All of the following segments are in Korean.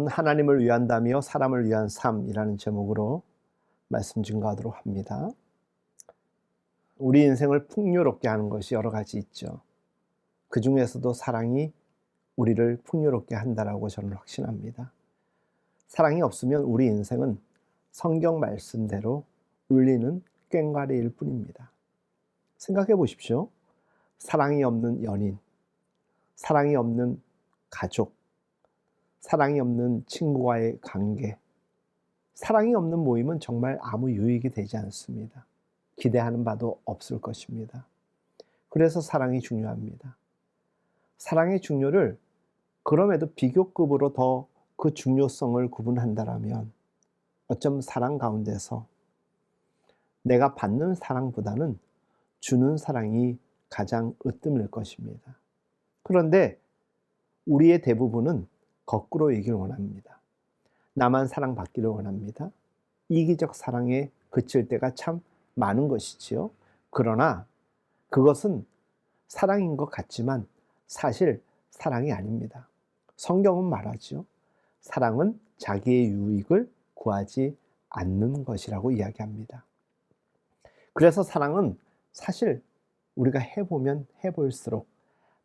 오늘은 하나님을 위한다며 사람을 위한 삶이라는 제목으로 말씀 증거하도록 합니다. 우리 인생을 풍요롭게 하는 것이 여러 가지 있죠. 그 중에서도 사랑이 우리를 풍요롭게 한다라고 저는 확신합니다. 사랑이 없으면 우리 인생은 성경 말씀대로 울리는 꽹과리일 뿐입니다. 생각해 보십시오. 사랑이 없는 연인, 사랑이 없는 가족, 사랑이 없는 친구와의 관계, 사랑이 없는 모임은 정말 아무 유익이 되지 않습니다. 기대하는 바도 없을 것입니다. 그래서 사랑이 중요합니다. 사랑의 중요를 그럼에도 비교급으로 더 그 중요성을 구분한다라면 어쩜 사랑 가운데서 내가 받는 사랑보다는 주는 사랑이 가장 으뜸일 것입니다. 그런데 우리의 대부분은 거꾸로이길 원합니다. 나만 사랑받기를 원합니다. 이기적 사랑에 그칠 때가 참 많은 것이지요. 그러나 그것은 사랑인 것 같지만 사실 사랑이 아닙니다. 성경은 말하죠. 사랑은 자기의 유익을 구하지 않는 것이라고 이야기합니다. 그래서 사랑은 사실 우리가 해보면 해볼수록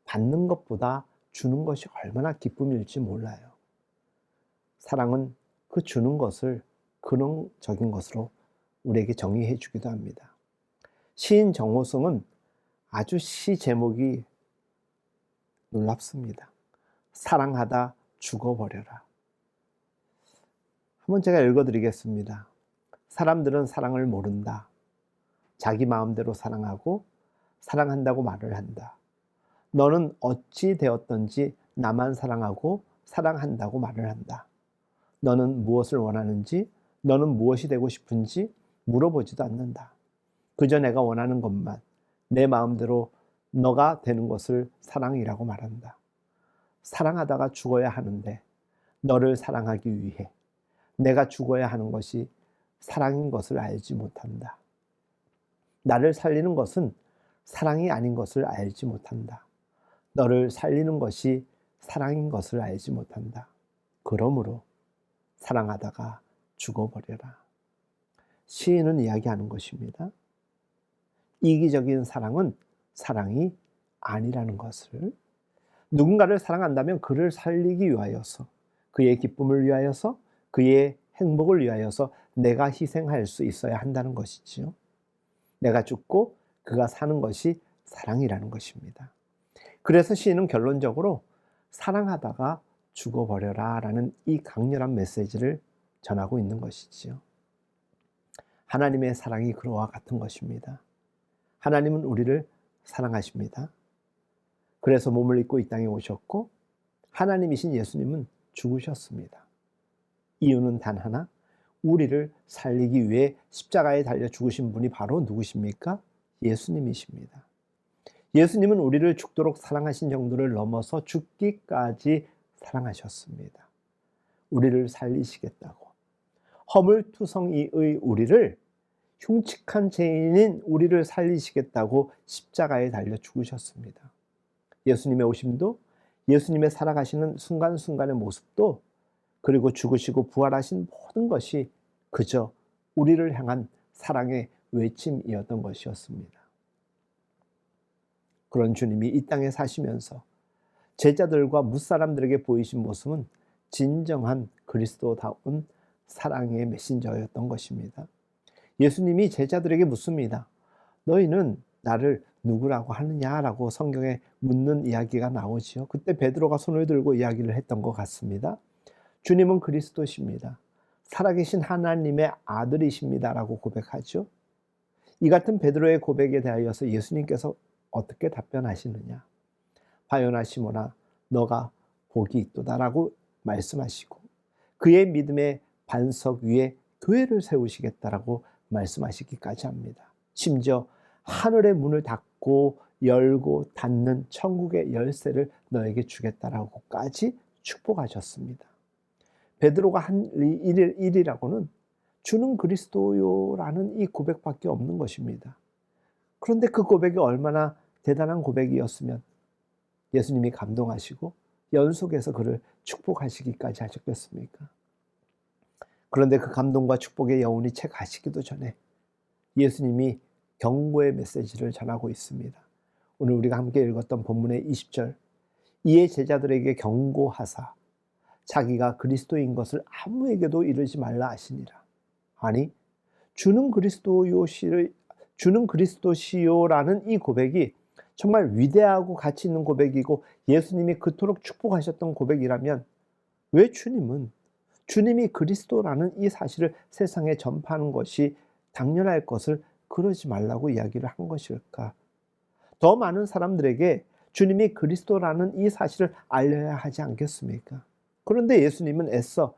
받는 것보다 주는 것이 얼마나 기쁨일지 몰라요. 사랑은 그 주는 것을 근원적인 것으로 우리에게 정의해 주기도 합니다. 시인 정호성은 아주 시 제목이 놀랍습니다. 사랑하다 죽어버려라. 한번 제가 읽어드리겠습니다. 사람들은 사랑을 모른다. 자기 마음대로 사랑하고 사랑한다고 말을 한다. 너는 어찌 되었던지 나만 사랑하고 사랑한다고 말을 한다. 너는 무엇을 원하는지, 너는 무엇이 되고 싶은지 물어보지도 않는다. 그저 내가 원하는 것만, 내 마음대로 너가 되는 것을 사랑이라고 말한다. 사랑하다가 죽어야 하는데 너를 사랑하기 위해 내가 죽어야 하는 것이 사랑인 것을 알지 못한다. 나를 살리는 것은 사랑이 아닌 것을 알지 못한다. 너를 살리는 것이 사랑인 것을 알지 못한다. 그러므로 사랑하다가 죽어버려라. 시인은 이야기하는 것입니다. 이기적인 사랑은 사랑이 아니라는 것을, 누군가를 사랑한다면 그를 살리기 위하여서, 그의 기쁨을 위하여서, 그의 행복을 위하여서 내가 희생할 수 있어야 한다는 것이지요. 내가 죽고 그가 사는 것이 사랑이라는 것입니다. 그래서 시인은 결론적으로 사랑하다가 죽어버려라 라는 이 강렬한 메시지를 전하고 있는 것이지요. 하나님의 사랑이 그와 같은 것입니다. 하나님은 우리를 사랑하십니다. 그래서 몸을 입고 이 땅에 오셨고 하나님이신 예수님은 죽으셨습니다. 이유는 단 하나, 우리를 살리기 위해 십자가에 달려 죽으신 분이 바로 누구십니까? 예수님이십니다. 예수님은 우리를 죽도록 사랑하신 정도를 넘어서 죽기까지 사랑하셨습니다. 우리를 살리시겠다고. 허물투성이의 우리를, 흉측한 죄인인 우리를 살리시겠다고 십자가에 달려 죽으셨습니다. 예수님의 오심도, 예수님의 살아가시는 순간순간의 모습도, 그리고 죽으시고 부활하신 모든 것이 그저 우리를 향한 사랑의 외침이었던 것이었습니다. 그런 주님이 이 땅에 사시면서 제자들과 무사람들에게 보이신 모습은 진정한 그리스도다운 사랑의 메신저였던 것입니다. 예수님이 제자들에게 묻습니다. 너희는 나를 누구라고 하느냐라고 성경에 묻는 이야기가 나오지요. 그때 베드로가 손을 들고 이야기를 했던 것 같습니다. 주님은 그리스도십니다. 살아계신 하나님의 아들이십니다라고 고백하죠. 이 같은 베드로의 고백에 대하여서 예수님께서 어떻게 답변하시느냐. 바요나 시몬아 너가 복이 있도다라고 말씀하시고 그의 믿음의 반석 위에 교회를 세우시겠다라고 말씀하시기까지 합니다. 심지어 하늘의 문을 닫고 열고 닫는 천국의 열쇠를 너에게 주겠다라고까지 축복하셨습니다. 베드로가 한 일이라고는 주는 그리스도요라는 이 고백밖에 없는 것입니다. 그런데 그 고백이 얼마나 대단한 고백이었으면 예수님이 감동하시고 연속해서 그를 축복하시기까지 하셨겠습니까? 그런데 그 감동과 축복의 여운이 채 가시기도 전에 예수님이 경고의 메시지를 전하고 있습니다. 오늘 우리가 함께 읽었던 본문의 20절, 이에 제자들에게 경고하사 자기가 그리스도인 것을 아무에게도 이르지 말라 하시니라. 아니, 주는 그리스도시요라는 이 고백이 정말 위대하고 가치 있는 고백이고 예수님이 그토록 축복하셨던 고백이라면 왜 주님이 그리스도라는 이 사실을 세상에 전파하는 것이 당연할 것을 그러지 말라고 이야기를 한 것일까? 더 많은 사람들에게 주님이 그리스도라는 이 사실을 알려야 하지 않겠습니까? 그런데 예수님은 애써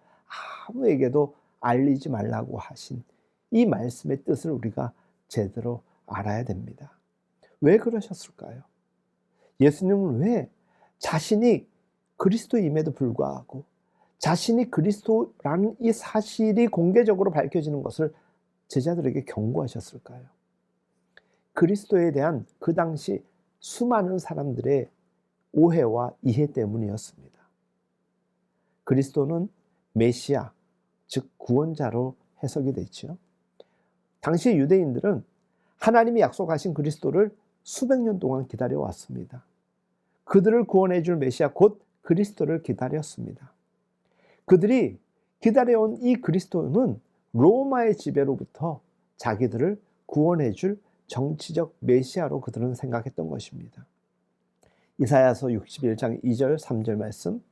아무에게도 알리지 말라고 하신 이 말씀의 뜻을 우리가 제대로 알아야 됩니다. 왜 그러셨을까요? 예수님은 왜 자신이 그리스도임에도 불구하고 자신이 그리스도라는 이 사실이 공개적으로 밝혀지는 것을 제자들에게 경고하셨을까요? 그리스도에 대한 그 당시 수많은 사람들의 오해와 이해 때문이었습니다. 그리스도는 메시아, 즉 구원자로 해석이 됐죠. 당시 유대인들은 하나님이 약속하신 그리스도를 수백 년 동안 기다려왔습니다. 그들을 구원해 줄 메시아 곧 그리스도를 기다렸습니다. 그들이 기다려온 이 그리스도는 로마의 지배로부터 자기들을 구원해 줄 정치적 메시아로 그들은 생각했던 것입니다. 이사야서 61장 2절 3절 말씀,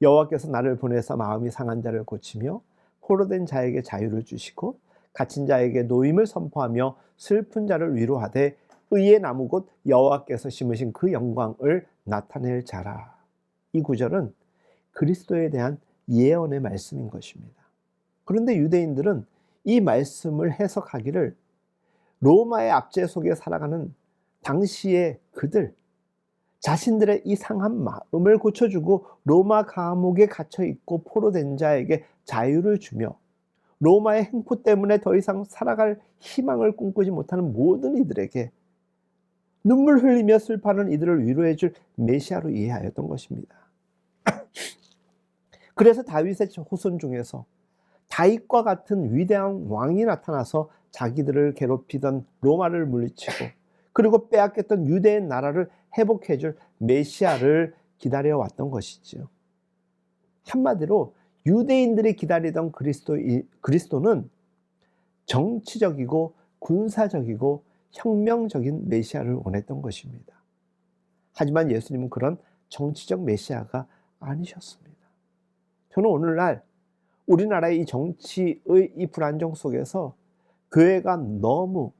여호와께서 나를 보내사 마음이 상한 자를 고치며 포로된 자에게 자유를 주시고 갇힌 자에게 노임을 선포하며 슬픈 자를 위로하되 의의 나무 곧 여호와께서 심으신 그 영광을 나타낼 자라. 이 구절은 그리스도에 대한 예언의 말씀인 것입니다. 그런데 유대인들은 이 말씀을 해석하기를 로마의 압제 속에 살아가는 당시의 그들, 자신들의 이 상한 마음을 고쳐주고 로마 감옥에 갇혀있고 포로된 자에게 자유를 주며 로마의 횡포 때문에 더 이상 살아갈 희망을 꿈꾸지 못하는 모든 이들에게 눈물 흘리며 슬퍼하는 이들을 위로해 줄 메시아로 이해하였던 것입니다. 그래서 다윗의 후손 중에서 다윗과 같은 위대한 왕이 나타나서 자기들을 괴롭히던 로마를 물리치고 그리고 빼앗겼던 유대의 나라를 회복해 줄 메시아를 기다려왔던 것이지요. 한마디로 유대인들이 기다리던 그리스도는 정치적이고 군사적이고 혁명적인 메시아를 원했던 것입니다. 하지만 예수님은 그런 정치적 메시아가 아니셨습니다. 저는 오늘날 우리나라의 이 정치의 이 불안정 속에서 교회가 너무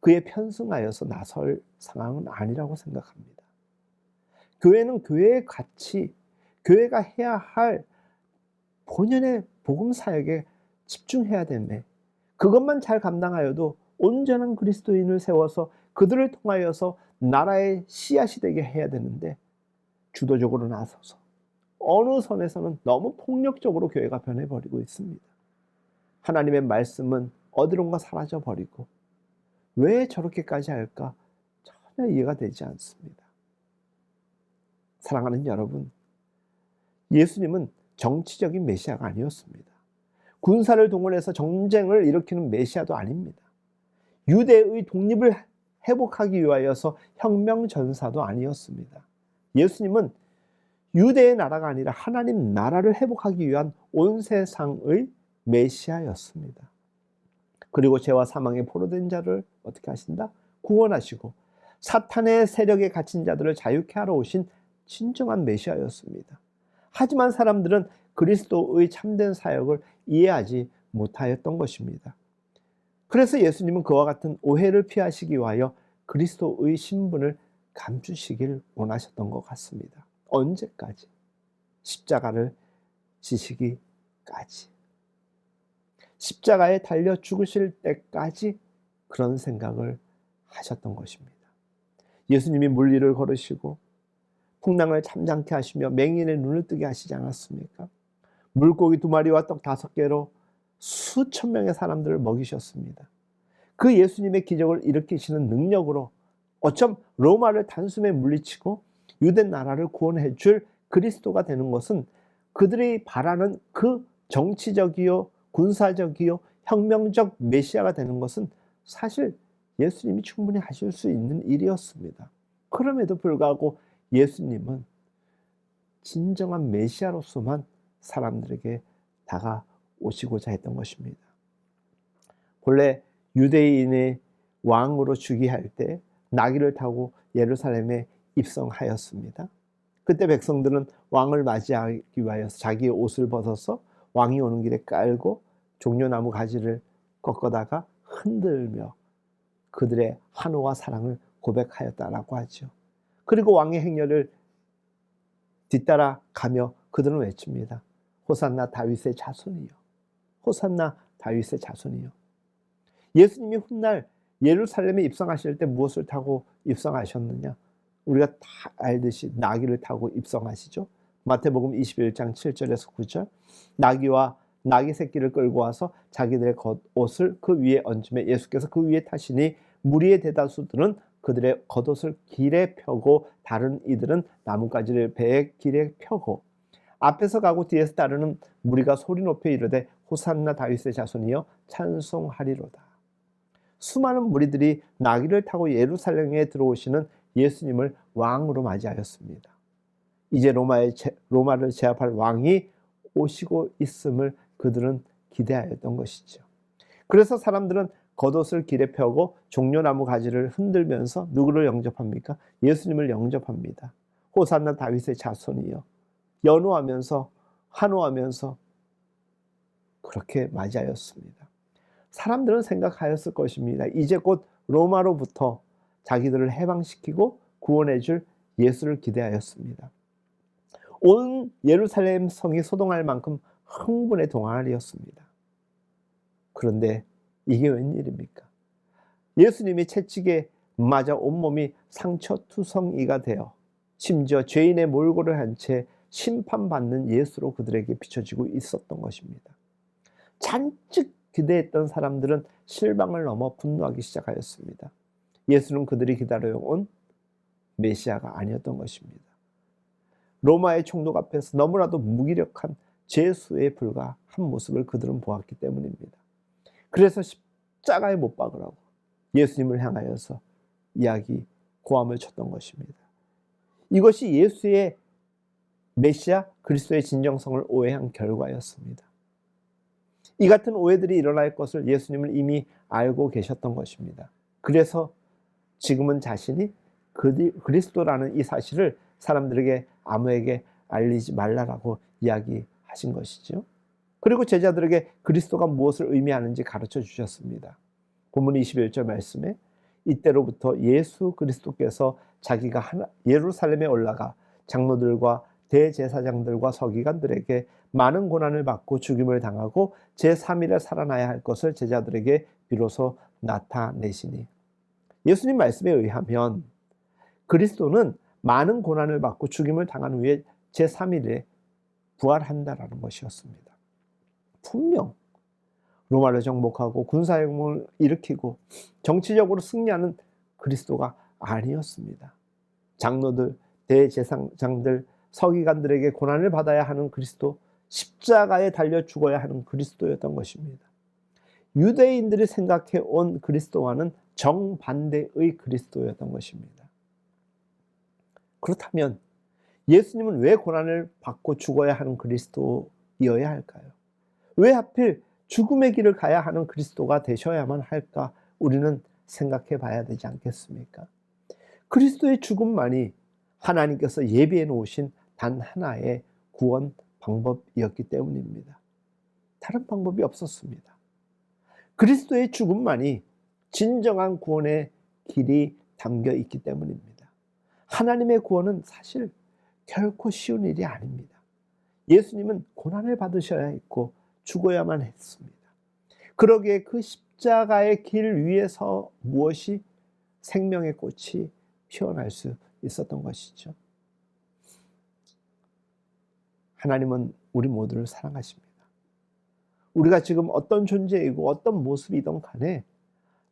그에 편승하여서 나설 상황은 아니라고 생각합니다. 교회는 교회의 가치, 교회가 해야 할 본연의 복음 사역에 집중해야 되매 그것만 잘 감당하여도 온전한 그리스도인을 세워서 그들을 통하여서 나라의 씨앗이 되게 해야 되는데 주도적으로 나서서 어느 선에서는 너무 폭력적으로 교회가 변해버리고 있습니다. 하나님의 말씀은 어디론가 사라져버리고 왜 저렇게까지 할까 전혀 이해가 되지 않습니다. 사랑하는 여러분, 예수님은 정치적인 메시아가 아니었습니다. 군사를 동원해서 전쟁을 일으키는 메시아도 아닙니다. 유대의 독립을 회복하기 위하여서 혁명 전사도 아니었습니다. 예수님은 유대의 나라가 아니라 하나님 나라를 회복하기 위한 온 세상의 메시아였습니다. 그리고 죄와 사망에 포로된 자를 어떻게 하신다? 구원하시고 사탄의 세력에 갇힌 자들을 자유케 하러 오신 진정한 메시아였습니다. 하지만 사람들은 그리스도의 참된 사역을 이해하지 못하였던 것입니다. 그래서 예수님은 그와 같은 오해를 피하시기 위하여 그리스도의 신분을 감추시길 원하셨던 것 같습니다. 언제까지? 십자가를 지시기까지. 십자가에 달려 죽으실 때까지 그런 생각을 하셨던 것입니다. 예수님이 물리를 걸으시고 풍랑을 잠잠케 하시며 맹인의 눈을 뜨게 하시지 않았습니까? 물고기 2마리와 떡 5개로 수천 명의 사람들을 먹이셨습니다. 그 예수님의 기적을 일으키시는 능력으로 어쩜 로마를 단숨에 물리치고 유대 나라를 구원해 줄 그리스도가 되는 것은 그들이 바라는 그 정치적이요 군사적이요 혁명적 메시아가 되는 것은 사실 예수님이 충분히 하실 수 있는 일이었습니다. 그럼에도 불구하고 예수님은 진정한 메시아로서만 사람들에게 다가오시고자 했던 것입니다. 본래 유대인의 왕으로 즉위할 때 나귀를 타고 예루살렘에 입성하였습니다. 그때 백성들은 왕을 맞이하기 위하여서 자기의 옷을 벗어서 왕이 오는 길에 깔고 종려나무 가지를 꺾어다가 흔들며 그들의 환호와 사랑을 고백하였다라고 하죠. 그리고 왕의 행렬을 뒤따라 가며 그들은 외칩니다. 호산나 다윗의 자손이요. 호산나 다윗의 자손이요. 예수님이 훗날 예루살렘에 입성하실 때 무엇을 타고 입성하셨느냐? 우리가 다 알듯이 나귀를 타고 입성하시죠. 마태복음 21장 7절에서 9절. 나귀와 나귀 새끼를 끌고 와서 자기들의 겉옷을 그 위에 얹으며 예수께서 그 위에 타시니 무리의 대다수들은 그들의 겉옷을 길에 펴고 다른 이들은 나뭇가지를 배의 길에 펴고 앞에서 가고 뒤에서 따르는 무리가 소리 높여 이르되 호산나 다윗의 자손이여 찬송하리로다. 수많은 무리들이 나귀를 타고 예루살렘에 들어오시는 예수님을 왕으로 맞이하였습니다. 이제 로마를 제압할 왕이 오시고 있음을 그들은 기대하였던 것이죠. 그래서 사람들은 겉옷을 길에 펴고 종려나무 가지를 흔들면서 누구를 영접합니까? 예수님을 영접합니다. 호산나 다윗의 자손이여. 연호하면서 환호하면서 그렇게 맞이하였습니다. 사람들은 생각하였을 것입니다. 이제 곧 로마로부터 자기들을 해방시키고 구원해 줄 예수를 기대하였습니다. 온 예루살렘 성이 소동할 만큼 흥분의 동아리였습니다. 그런데 이게 웬일입니까? 예수님이 채찍에 맞아 온몸이 상처투성이가 되어 심지어 죄인의 몰골을 한 채 심판받는 예수로 그들에게 비춰지고 있었던 것입니다. 잔뜩 기대했던 사람들은 실망을 넘어 분노하기 시작하였습니다. 예수는 그들이 기다려온 메시아가 아니었던 것입니다. 로마의 총독 앞에서 너무나도 무기력한 죄수에 불과한 모습을 그들은 보았기 때문입니다. 그래서 십자가에 못 박으라고 예수님을 향하여서 고함을 쳤던 것입니다. 이것이 예수의 메시아 그리스도의 진정성을 오해한 결과였습니다. 이 같은 오해들이 일어날 것을 예수님은 이미 알고 계셨던 것입니다. 그래서 지금은 자신이 그리스도라는 이 사실을 사람들에게 아무에게 알리지 말라라고 이야기하신 것이죠. 그리고 제자들에게 그리스도가 무엇을 의미하는지 가르쳐 주셨습니다. 본문 21절 말씀에 이때로부터 예수 그리스도께서 자기가 예루살렘에 올라가 장로들과 대제사장들과 서기관들에게 많은 고난을 받고 죽임을 당하고 제3일에 살아나야 할 것을 제자들에게 비로소 나타내시니, 예수님 말씀에 의하면 그리스도는 많은 고난을 받고 죽임을 당한 후에 제3일에 부활한다라는 것이었습니다. 분명 로마를 정복하고 군사혁명을 일으키고 정치적으로 승리하는 그리스도가 아니었습니다. 장로들, 대제사장들, 서기관들에게 고난을 받아야 하는 그리스도, 십자가에 달려 죽어야 하는 그리스도였던 것입니다. 유대인들이 생각해 온 그리스도와는 정반대의 그리스도였던 것입니다. 그렇다면 예수님은 왜 고난을 받고 죽어야 하는 그리스도여야 할까요? 왜 하필 죽음의 길을 가야 하는 그리스도가 되셔야만 할까? 우리는 생각해 봐야 되지 않겠습니까? 그리스도의 죽음만이 하나님께서 예비해 놓으신 단 하나의 구원 방법이었기 때문입니다. 다른 방법이 없었습니다. 그리스도의 죽음만이 진정한 구원의 길이 담겨 있기 때문입니다. 하나님의 구원은 사실 결코 쉬운 일이 아닙니다. 예수님은 고난을 받으셔야 했고 죽어야만 했습니다. 그러기에 그 십자가의 길 위에서 무엇이 생명의 꽃이 피어날 수 있었던 것이죠. 하나님은 우리 모두를 사랑하십니다. 우리가 지금 어떤 존재이고 어떤 모습이든 간에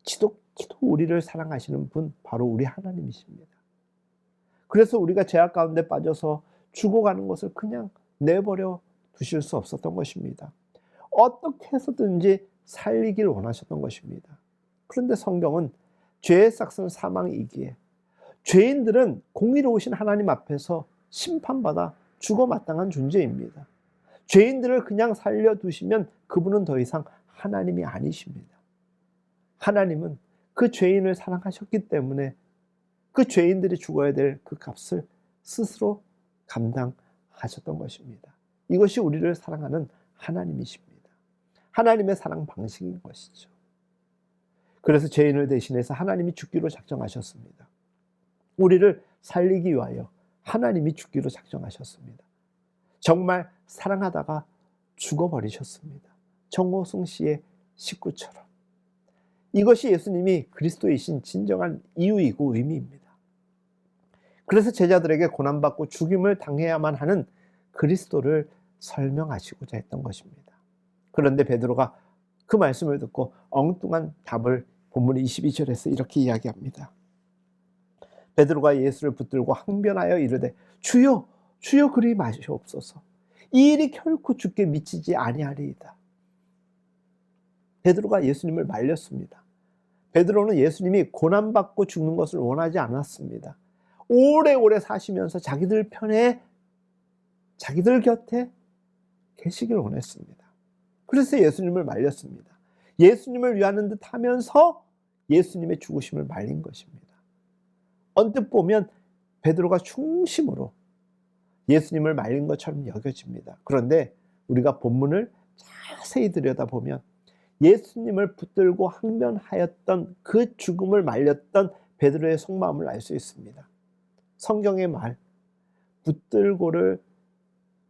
지독히도 우리를 사랑하시는 분, 바로 우리 하나님이십니다. 그래서 우리가 죄악 가운데 빠져서 죽어가는 것을 그냥 내버려 두실 수 없었던 것입니다. 어떻게 해서든지 살리길 원하셨던 것입니다. 그런데 성경은 죄의 싹은 사망이기에 죄인들은 공의로우신 하나님 앞에서 심판받아 죽어 마땅한 존재입니다. 죄인들을 그냥 살려두시면 그분은 더 이상 하나님이 아니십니다. 하나님은 그 죄인을 사랑하셨기 때문에 그 죄인들이 죽어야 될 그 값을 스스로 감당하셨던 것입니다. 이것이 우리를 사랑하는 하나님이십니다. 하나님의 사랑 방식인 것이죠. 그래서 죄인을 대신해서 하나님이 죽기로 작정하셨습니다. 우리를 살리기 위하여 하나님이 죽기로 작정하셨습니다. 정말 사랑하다가 죽어버리셨습니다. 정호승 씨의 식구처럼. 이것이 예수님이 그리스도이신 진정한 이유이고 의미입니다. 그래서 제자들에게 고난받고 죽임을 당해야만 하는 그리스도를 설명하시고자 했던 것입니다. 그런데 베드로가 그 말씀을 듣고 엉뚱한 답을 본문 22절에서 이렇게 이야기합니다. 베드로가 예수를 붙들고 항변하여 이르되 주여 주여 그리 마시옵소서. 이 일이 결코 주께 미치지 아니하리이다. 베드로가 예수님을 말렸습니다. 베드로는 예수님이 고난받고 죽는 것을 원하지 않았습니다. 오래오래 사시면서 자기들 편에 자기들 곁에 계시길 원했습니다. 그래서 예수님을 말렸습니다. 예수님을 위하는 듯 하면서 예수님의 죽으심을 말린 것입니다. 언뜻 보면 베드로가 충심으로 예수님을 말린 것처럼 여겨집니다. 그런데 우리가 본문을 자세히 들여다보면 예수님을 붙들고 항변하였던 그 죽음을 말렸던 베드로의 속마음을 알 수 있습니다. 성경의 말 붙들고를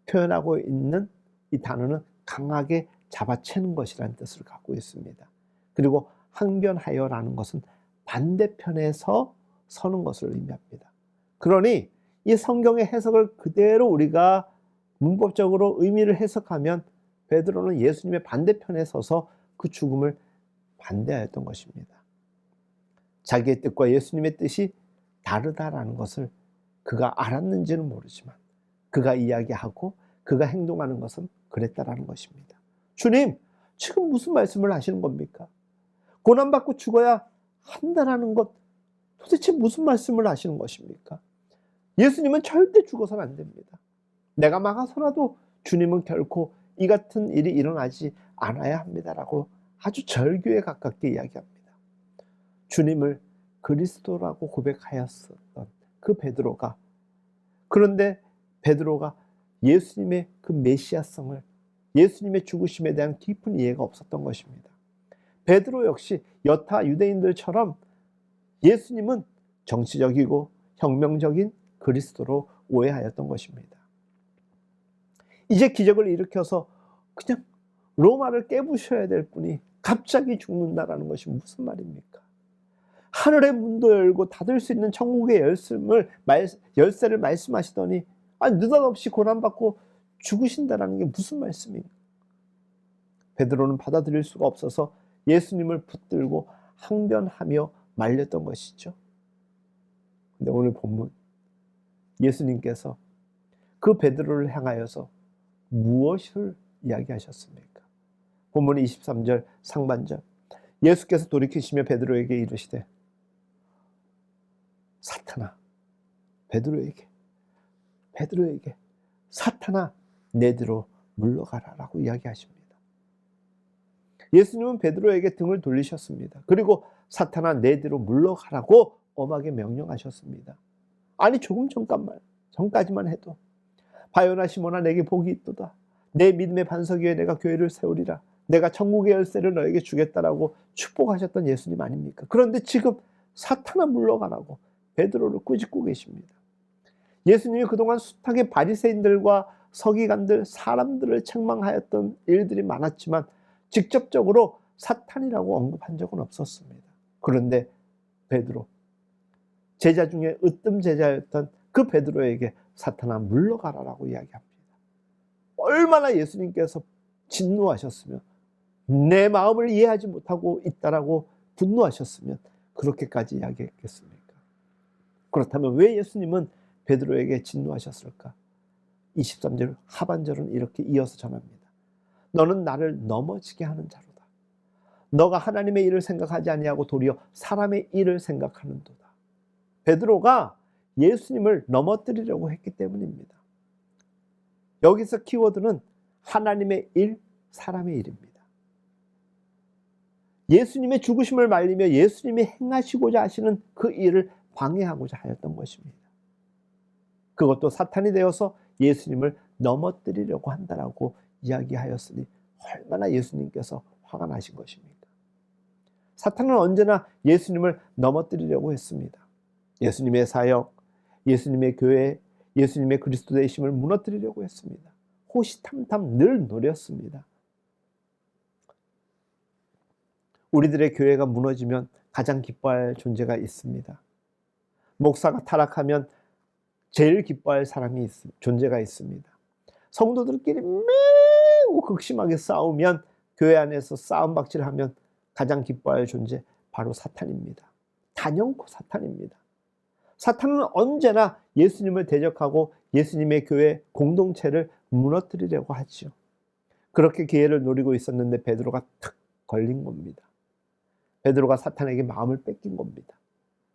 표현하고 있는 이 단어는 강하게 잡아채는 것이라는 뜻을 갖고 있습니다. 그리고 항변하여라는 것은 반대편에서 서는 것을 의미합니다. 그러니 이 성경의 해석을 그대로 우리가 문법적으로 의미를 해석하면 베드로는 예수님의 반대편에 서서 그 죽음을 반대하였던 것입니다. 자기의 뜻과 예수님의 뜻이 다르다라는 것을 그가 알았는지는 모르지만 그가 이야기하고 그가 행동하는 것은 그랬다라는 것입니다. 주님, 지금 무슨 말씀을 하시는 겁니까? 고난받고 죽어야 한다라는 것 도대체 무슨 말씀을 하시는 것입니까? 예수님은 절대 죽어서는 안 됩니다. 내가 막아서라도 주님은 결코 이 같은 일이 일어나지 않아야 합니다라고 아주 절규에 가깝게 이야기합니다. 주님을 그리스도라고 고백하였었던 그 베드로가, 그런데 베드로가 예수님의 그 메시아성을, 예수님의 죽으심에 대한 깊은 이해가 없었던 것입니다. 베드로 역시 여타 유대인들처럼 예수님은 정치적이고 혁명적인 그리스도로 오해하였던 것입니다. 이제 기적을 일으켜서 그냥 로마를 깨부셔야 될 분이 갑자기 죽는다라는 것이 무슨 말입니까? 하늘의 문도 열고 닫을 수 있는 천국의 열쇠를 말씀하시더니 느닷없이 고난받고 죽으신다라는 게 무슨 말씀입니까? 베드로는 받아들일 수가 없어서 예수님을 붙들고 항변하며 말렸던 것이죠. 근데 오늘 본문 예수님께서 그 베드로를 향하여서 무엇을 이야기하셨습니까? 본문 23절 상반절, 예수께서 돌이키시며 베드로에게 이르시되 사탄아, 베드로에게 사탄아 내 뒤로 물러가라 라고 이야기하십니다. 예수님은 베드로에게 등을 돌리셨습니다. 그리고 사탄아 내 뒤로 물러가라고 엄하게 명령하셨습니다. 아니 조금 전까지만 해도 바요나 시몬아 내게 복이 있도다. 내 믿음의 반석 위에 내가 교회를 세우리라. 내가 천국의 열쇠를 너에게 주겠다라고 축복하셨던 예수님 아닙니까? 그런데 지금 사탄아 물러가라고 베드로를 꾸짖고 계십니다. 예수님이 그동안 숱하게 바리새인들과 서기관들, 사람들을 책망하였던 일들이 많았지만 직접적으로 사탄이라고 언급한 적은 없었습니다. 그런데 베드로, 제자 중에 으뜸 제자였던 그 베드로에게 사탄아 물러가라라고 이야기합니다. 얼마나 예수님께서 진노하셨으면, 내 마음을 이해하지 못하고 있다라고 분노하셨으면 그렇게까지 이야기했겠습니까? 그렇다면 왜 예수님은 베드로에게 진노하셨을까? 23절 하반절은 이렇게 이어서 전합니다. 너는 나를 넘어지게 하는 자로다. 너가 하나님의 일을 생각하지 아니하고 도리어 사람의 일을 생각하는도다. 베드로가 예수님을 넘어뜨리려고 했기 때문입니다. 여기서 키워드는 하나님의 일, 사람의 일입니다. 예수님의 죽으심을 말리며 예수님이 행하시고자 하시는 그 일을 방해하고자 하였던 것입니다. 그것도 사탄이 되어서 예수님을 넘어뜨리려고 한다라고 이야기하였으니 얼마나 예수님께서 화가 나신 것입니까? 사탄은 언제나 예수님을 넘어뜨리려고 했습니다. 예수님의 사역, 예수님의 교회, 예수님의 그리스도 되심을 무너뜨리려고 했습니다. 호시탐탐 늘 노렸습니다. 우리들의 교회가 무너지면 가장 기뻐할 존재가 있습니다. 목사가 타락하면 제일 기뻐할 사람이 존재가 있습니다. 성도들끼리 매우 극심하게 싸우면, 교회 안에서 싸움박질하면 가장 기뻐할 존재 바로 사탄입니다. 단연코 사탄입니다. 사탄은 언제나 예수님을 대적하고 예수님의 교회 공동체를 무너뜨리려고 하죠. 그렇게 기회를 노리고 있었는데 베드로가 탁 걸린 겁니다. 베드로가 사탄에게 마음을 뺏긴 겁니다.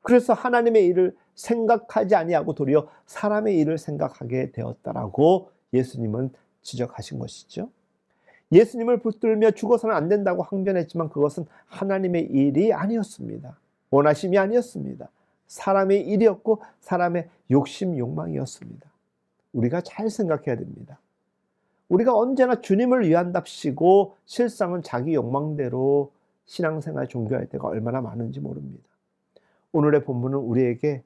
그래서 하나님의 일을 생각하지 아니하고 도리어 사람의 일을 생각하게 되었다라고 예수님은 지적하신 것이죠. 예수님을 붙들며 죽어서는 안 된다고 항변했지만 그것은 하나님의 일이 아니었습니다. 원하심이 아니었습니다. 사람의 일이었고 사람의 욕심, 욕망이었습니다. 우리가 잘 생각해야 됩니다. 우리가 언제나 주님을 위한답시고 실상은 자기 욕망대로 신앙생활, 종교할 때가 얼마나 많은지 모릅니다. 오늘의 본문은 우리에게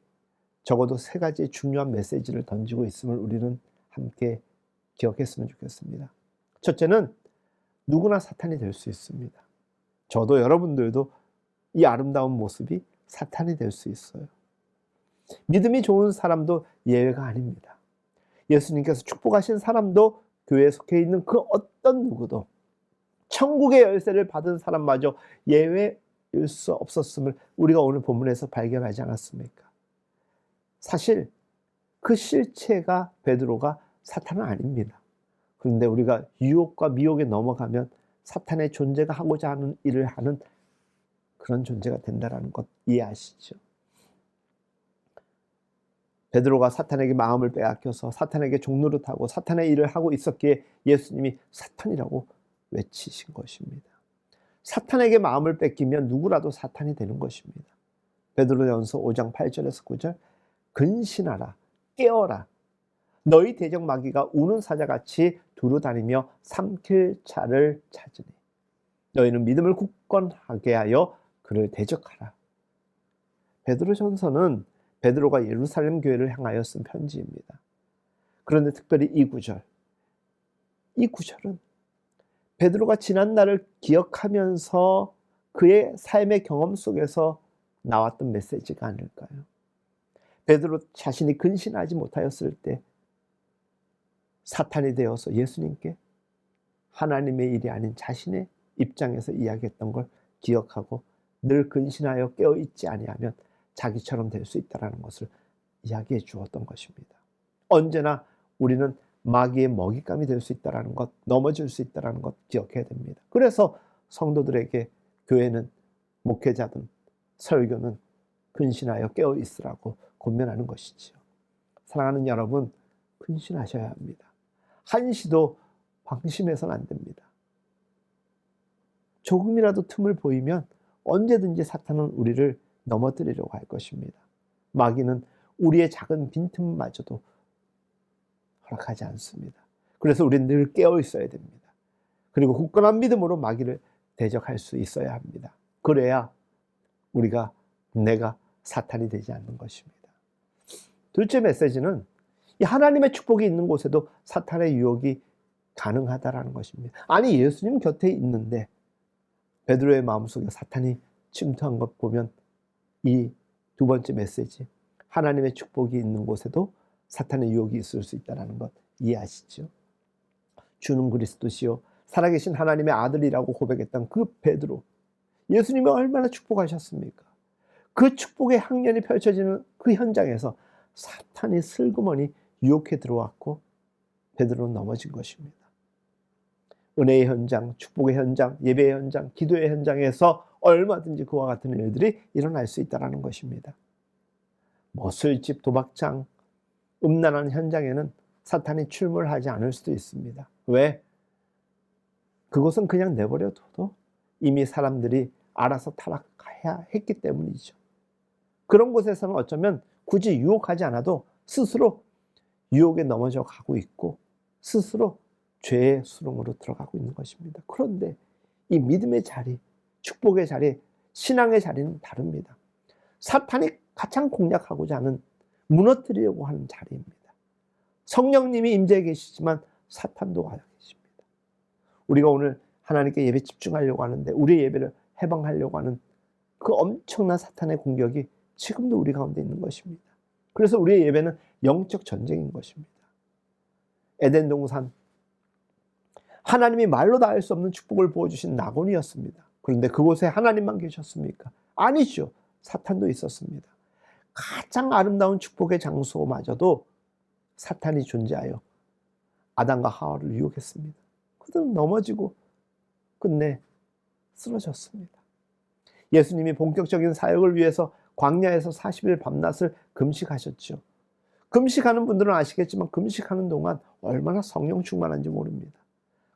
적어도 3가지 중요한 메시지를 던지고 있음을 우리는 함께 기억했으면 좋겠습니다. 첫째는 누구나 사탄이 될 수 있습니다. 저도 여러분들도 이 아름다운 모습이 사탄이 될 수 있어요. 믿음이 좋은 사람도 예외가 아닙니다. 예수님께서 축복하신 사람도, 교회에 속해 있는 그 어떤 누구도, 천국의 열쇠를 받은 사람마저 예외일 수 없었음을 우리가 오늘 본문에서 발견하지 않았습니까? 사실 그 실체가 베드로가 사탄은 아닙니다. 그런데 우리가 유혹과 미혹에 넘어가면 사탄의 존재가 하고자 하는 일을 하는 그런 존재가 된다는 것 이해하시죠? 베드로가 사탄에게 마음을 빼앗겨서 사탄에게 종노릇하고 사탄의 일을 하고 있었기에 예수님이 사탄이라고 외치신 것입니다. 사탄에게 마음을 뺏기면 누구라도 사탄이 되는 것입니다. 베드로전서 5장 8절에서 9절 근신하라, 깨어라. 너희 대적 마귀가 우는 사자같이 두루다니며 삼킬 자를 찾으니 너희는 믿음을 굳건하게 하여 그를 대적하라. 베드로전서는 베드로가 예루살렘 교회를 향하여 쓴 편지입니다. 그런데 특별히 이 구절은 베드로가 지난 날을 기억하면서 그의 삶의 경험 속에서 나왔던 메시지가 아닐까요? 베드로 자신이 근신하지 못하였을 때 사탄이 되어서 예수님께 하나님의 일이 아닌 자신의 입장에서 이야기했던 걸 기억하고 늘 근신하여 깨어있지 아니하면 자기처럼 될 수 있다는 것을 이야기해 주었던 것입니다. 언제나 우리는 마귀의 먹잇감이 될 수 있다는 것, 넘어질 수 있다는 것 기억해야 됩니다. 그래서 성도들에게 교회는, 목회자든 설교는 근신하여 깨어 있으라고 권면하는 것이지요. 사랑하는 여러분, 근신하셔야 합니다. 한시도 방심해서는 안 됩니다. 조금이라도 틈을 보이면 언제든지 사탄은 우리를 넘어뜨리려고 할 것입니다. 마귀는 우리의 작은 빈틈마저도 허락하지 않습니다. 그래서 우리는 늘 깨어 있어야 됩니다. 그리고 굳건한 믿음으로 마귀를 대적할 수 있어야 합니다. 그래야 내가 사탄이 되지 않는 것입니다. 둘째 메시지는 이 하나님의 축복이 있는 곳에도 사탄의 유혹이 가능하다라는 것입니다. 아니, 예수님 곁에 있는데 베드로의 마음속에 사탄이 침투한 것 보면 이 두 번째 메시지, 하나님의 축복이 있는 곳에도 사탄의 유혹이 있을 수 있다는 것 이해하시죠? 주는 그리스도시요 살아계신 하나님의 아들이라고 고백했던 그 베드로, 예수님이 얼마나 축복하셨습니까? 그 축복의 향연이 펼쳐지는 그 현장에서 사탄이 슬그머니 유혹해 들어왔고 베드로는 넘어진 것입니다. 은혜의 현장, 축복의 현장, 예배의 현장, 기도의 현장에서 얼마든지 그와 같은 일들이 일어날 수 있다는 것입니다. 술집, 도박장, 음란한 현장에는 사탄이 출몰하지 않을 수도 있습니다. 왜? 그것은 그냥 내버려둬도 이미 사람들이 알아서 타락해야 했기 때문이죠. 그런 곳에서는 어쩌면 굳이 유혹하지 않아도 스스로 유혹에 넘어져 가고 있고 스스로 죄의 수렁으로 들어가고 있는 것입니다. 그런데 이 믿음의 자리, 축복의 자리, 신앙의 자리는 다릅니다. 사탄이 가장 공략하고자 하는, 무너뜨리려고 하는 자리입니다. 성령님이 임재해 계시지만 사탄도 와 계십니다. 우리가 오늘 하나님께 예배 집중하려고 하는데 우리의 예배를 해방하려고 하는 그 엄청난 사탄의 공격이 지금도 우리 가운데 있는 것입니다. 그래서 우리의 예배는 영적 전쟁인 것입니다. 에덴 동산, 하나님이 말로 다 할 수 없는 축복을 부어주신 낙원이었습니다. 그런데 그곳에 하나님만 계셨습니까? 아니죠. 사탄도 있었습니다. 가장 아름다운 축복의 장소마저도 사탄이 존재하여 아담과 하와를 유혹했습니다. 그들은 넘어지고 끝내 쓰러졌습니다. 예수님이 본격적인 사역을 위해서 광야에서 40일 밤낮을 금식하셨죠. 금식하는 분들은 아시겠지만 금식하는 동안 얼마나 성령 충만한지 모릅니다.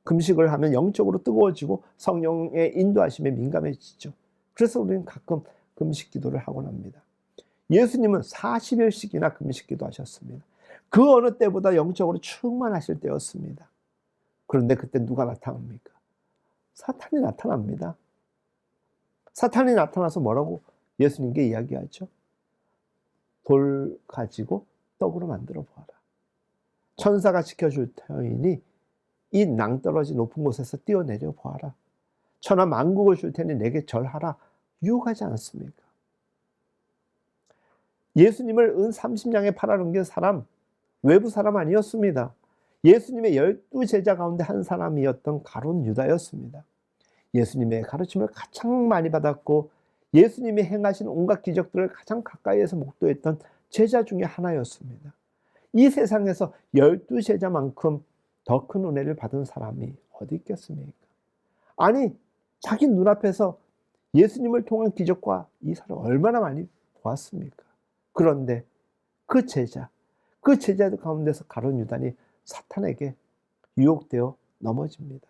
금식을 하면 영적으로 뜨거워지고 성령의 인도하심에 민감해지죠. 그래서 우리는 가끔 금식 기도를 하곤 합니다. 예수님은 40일씩이나 금식 기도하셨습니다. 그 어느 때보다 영적으로 충만하실 때였습니다. 그런데 그때 누가 나타납니까? 사탄이 나타납니다. 사탄이 나타나서 뭐라고 예수님께 이야기하죠? 돌 가지고 떡으로 만들어 보아라. 천사가 지켜줄 터이니 이 낭떠러지 높은 곳에서 뛰어내려 보아라. 천하 만국을 줄 테니 내게 절하라. 유혹하지 않습니까? 예수님을 은 30냥에 팔아넘긴 사람, 외부 사람 아니었습니다. 예수님의 12제자 가운데 한 사람이었던 가룟 유다였습니다. 예수님의 가르침을 가장 많이 받았고 예수님이 행하신 온갖 기적들을 가장 가까이에서 목도했던 제자 중에 하나였습니다. 이 세상에서 12제자만큼 더 큰 은혜를 받은 사람이 어디 있겠습니까? 아니, 자기 눈앞에서 예수님을 통한 기적과 이 사람 얼마나 많이 보았습니까? 그런데 그 제자들 가운데서 가룟 유다니 사탄에게 유혹되어 넘어집니다.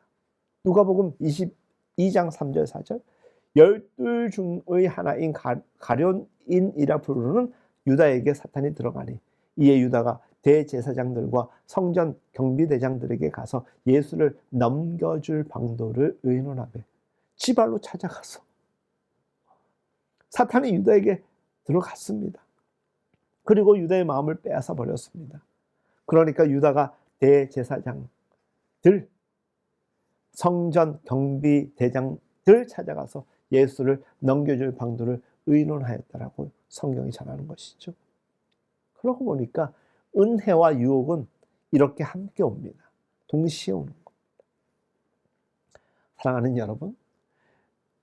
누가복음 22장 3절 4절, 열둘 중의 하나인 가룟인이라 부르는 유다에게 사탄이 들어가니 이에 유다가 대제사장들과 성전 경비대장들에게 가서 예수를 넘겨줄 방도를 의논하되 지발로 찾아가서 사탄이 유다에게 들어갔습니다. 그리고 유다의 마음을 빼앗아 버렸습니다. 그러니까 유다가 대제사장들, 성전 경비대장들 찾아가서 예수를 넘겨줄 방도를 의논하였다라고 성경이 전하는 것이죠. 그러고 보니까 은혜와 유혹은 이렇게 함께 옵니다. 동시에 오는 겁니다. 사랑하는 여러분,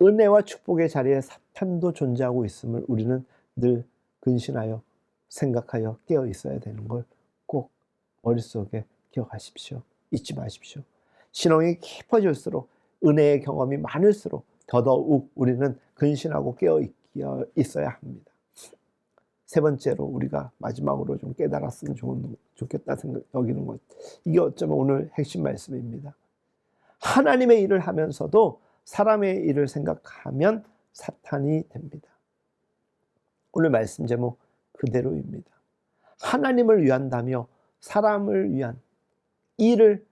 은혜와 축복의 자리에 사탄도 존재하고 있음을 우리는 늘 근신하여 생각하여 깨어 있어야 되는 걸 꼭 머릿속에 기억하십시오. 잊지 마십시오. 신앙이 깊어질수록 은혜의 경험이 많을수록 더더욱 우리는 근신하고 깨어 있어야 합니다. 세 번째로 우리가 마지막으로 좀 깨달았으면 좋겠다 여기는 것, 이게 어쩌면 오늘 핵심 말씀입니다. 하나님의 일을 하면서도 사람의 일을 생각하면 사탄이 됩니다. 오늘 말씀 제목 그대로입니다. 하나님을 위한다며 사람을 위한 일을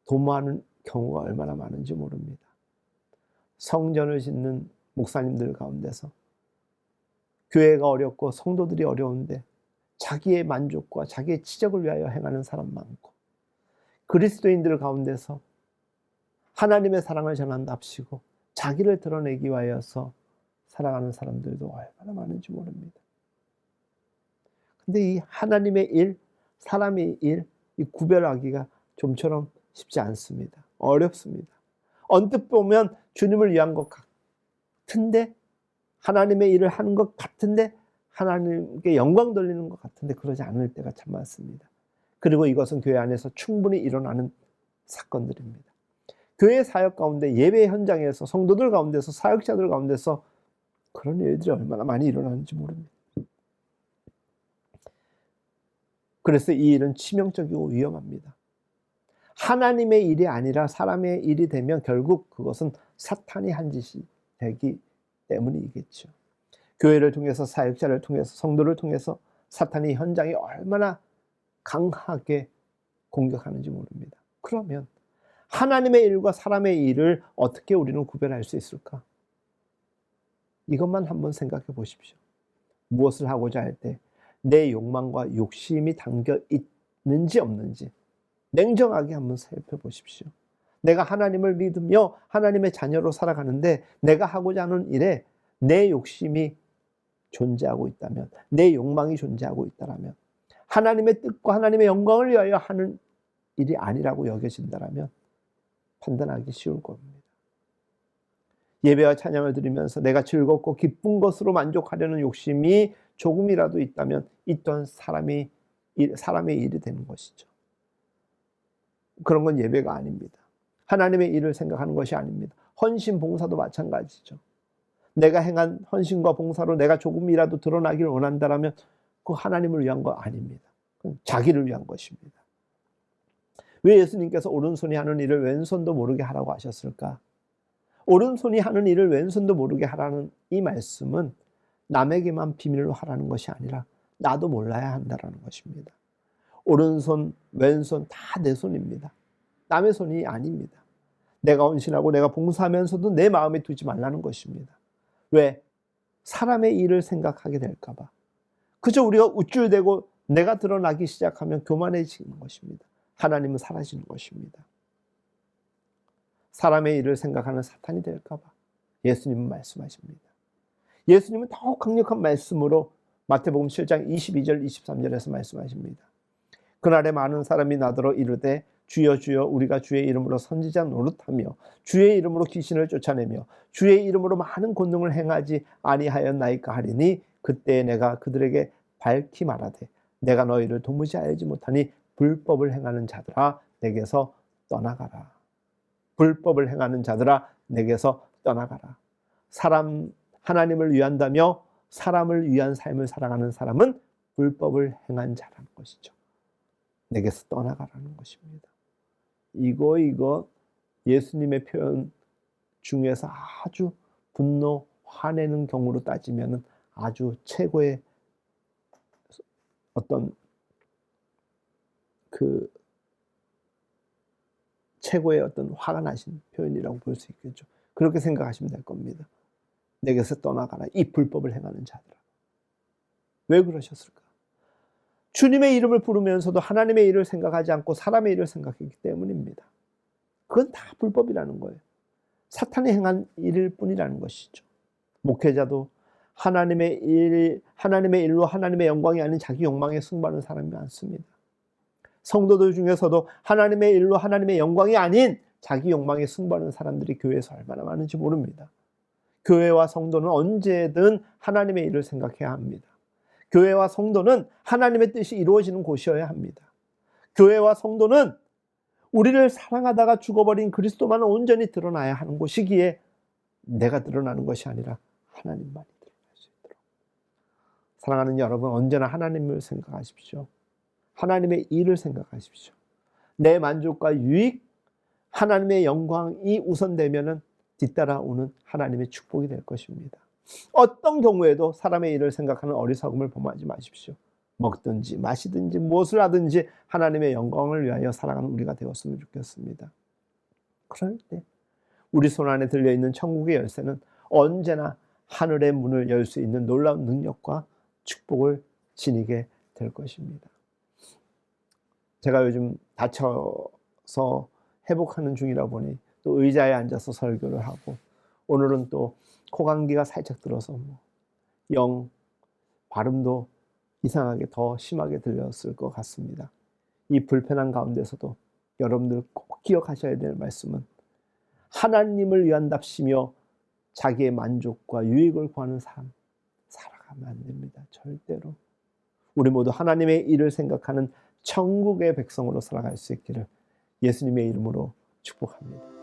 도모하는 경우가 얼마나 많은지 모릅니다. 성전을 짓는 목사님들 가운데서 교회가 어렵고 성도들이 어려운데 자기의 만족과 자기의 치적을 위하여 행하는 사람 많고, 그리스도인들 가운데서 하나님의 사랑을 전한답시고 자기를 드러내기 위하여서 살아가는 사람들도 얼마나 많은지 모릅니다. 근데 이 하나님의 일, 사람의 일, 이 구별하기가 좀처럼 쉽지 않습니다. 어렵습니다. 언뜻 보면 주님을 위한 것 같은데, 하나님의 일을 하는 것 같은데, 하나님께 영광 돌리는 것 같은데 그러지 않을 때가 참 많습니다. 그리고 이것은 교회 안에서 충분히 일어나는 사건들입니다. 교회 사역 가운데, 예배 현장에서, 성도들 가운데서, 사역자들 가운데서 그런 일들이 얼마나 많이 일어나는지 모릅니다. 그래서 이 일은 치명적이고 위험합니다. 하나님의 일이 아니라 사람의 일이 되면 결국 그것은 사탄이 한 짓이 되기 때문이겠죠. 교회를 통해서, 사역자를 통해서, 성도를 통해서 사탄이 현장에 얼마나 강하게 공격하는지 모릅니다. 그러면 하나님의 일과 사람의 일을 어떻게 우리는 구별할 수 있을까? 이것만 한번 생각해 보십시오. 무엇을 하고자 할 때 내 욕망과 욕심이 담겨 있는지 없는지 냉정하게 한번 살펴보십시오. 내가 하나님을 믿으며 하나님의 자녀로 살아가는데 내가 하고자 하는 일에 내 욕심이 존재하고 있다면, 내 욕망이 존재하고 있다면, 하나님의 뜻과 하나님의 영광을 위하여 하는 일이 아니라고 여겨진다면 판단하기 쉬울 겁니다. 예배와 찬양을 드리면서 내가 즐겁고 기쁜 것으로 만족하려는 욕심이 조금이라도 있다면 이 또한 사람의 일이 되는 것이죠. 그런 건 예배가 아닙니다. 하나님의 일을 생각하는 것이 아닙니다. 헌신, 봉사도 마찬가지죠. 내가 행한 헌신과 봉사로 내가 조금이라도 드러나기를 원한다면 그 하나님을 위한 거 아닙니다. 그건 자기를 위한 것입니다. 왜 예수님께서 오른손이 하는 일을 왼손도 모르게 하라고 하셨을까? 오른손이 하는 일을 왼손도 모르게 하라는 이 말씀은 남에게만 비밀로 하라는 것이 아니라 나도 몰라야 한다는 것입니다. 오른손, 왼손 다 내 손입니다. 남의 손이 아닙니다. 내가 헌신하고 내가 봉사하면서도 내 마음에 두지 말라는 것입니다. 왜? 사람의 일을 생각하게 될까 봐. 그저 우리가 우쭐대고 내가 드러나기 시작하면 교만해지는 것입니다. 하나님은 사라지는 것입니다. 사람의 일을 생각하는 사탄이 될까 봐 예수님은 말씀하십니다. 예수님은 더욱 강력한 말씀으로 마태복음 7장 22절 23절에서 말씀하십니다. 그날에 많은 사람이 나더러 이르되 주여 주여 우리가 주의 이름으로 선지자 노릇하며 주의 이름으로 귀신을 쫓아내며 주의 이름으로 많은 권능을 행하지 아니하였나이까 하리니 그때 내가 그들에게 밝히 말하되 내가 너희를 도무지 알지 못하니 불법을 행하는 자들아 내게서 떠나가라. 불법을 행하는 자들아 내게서 떠나가라. 하나님을 위한다며 사람을 위한 삶을 살아가는 사람은 불법을 행한 자라는 것이죠. 내게서 떠나가라는 것입니다. 이거 예수님의 표현 중에서 아주 분노, 화내는 경우로 따지면 아주 최고의 어떤 최고의 어떤 화가 나신 표현이라고 볼 수 있겠죠. 그렇게 생각하시면 될 겁니다. 내게서 떠나가라. 이 불법을 행하는 자들아. 왜 그러셨을까? 주님의 이름을 부르면서도 하나님의 일을 생각하지 않고 사람의 일을 생각했기 때문입니다. 그건 다 불법이라는 거예요. 사탄이 행한 일일 뿐이라는 것이죠. 목회자도 하나님의 일로 하나님의 영광이 아닌 자기 욕망에 승부하는 사람이 많습니다. 성도들 중에서도 하나님의 일로 하나님의 영광이 아닌 자기 욕망에 승부하는 사람들이 교회에서 얼마나 많은지 모릅니다. 교회와 성도는 언제든 하나님의 일을 생각해야 합니다. 교회와 성도는 하나님의 뜻이 이루어지는 곳이어야 합니다. 교회와 성도는 우리를 사랑하다가 죽어버린 그리스도만 온전히 드러나야 하는 곳이기에 내가 드러나는 것이 아니라 하나님만이 드러날 수 있도록. 사랑하는 여러분, 언제나 하나님을 생각하십시오. 하나님의 일을 생각하십시오. 내 만족과 유익, 하나님의 영광이 우선되면은 뒤따라오는 하나님의 축복이 될 것입니다. 어떤 경우에도 사람의 일을 생각하는 어리석음을 범하지 마십시오. 먹든지 마시든지 무엇을 하든지 하나님의 영광을 위하여 살아가는 우리가 되었으면 좋겠습니다. 그럴 때 우리 손 안에 들려있는 천국의 열쇠는 언제나 하늘의 문을 열 수 있는 놀라운 능력과 축복을 지니게 될 것입니다. 제가 요즘 다쳐서 회복하는 중이라 보니 또 의자에 앉아서 설교를 하고 오늘은 또 코감기가 살짝 들어서 영 발음도 이상하게 더 심하게 들렸을 것 같습니다. 이 불편한 가운데서도 여러분들 꼭 기억하셔야 될 말씀은 하나님을 위한답시며 자기의 만족과 유익을 구하는 삶 살아가면 안 됩니다. 절대로. 우리 모두 하나님의 일을 생각하는 천국의 백성으로 살아갈 수 있기를 예수님의 이름으로 축복합니다.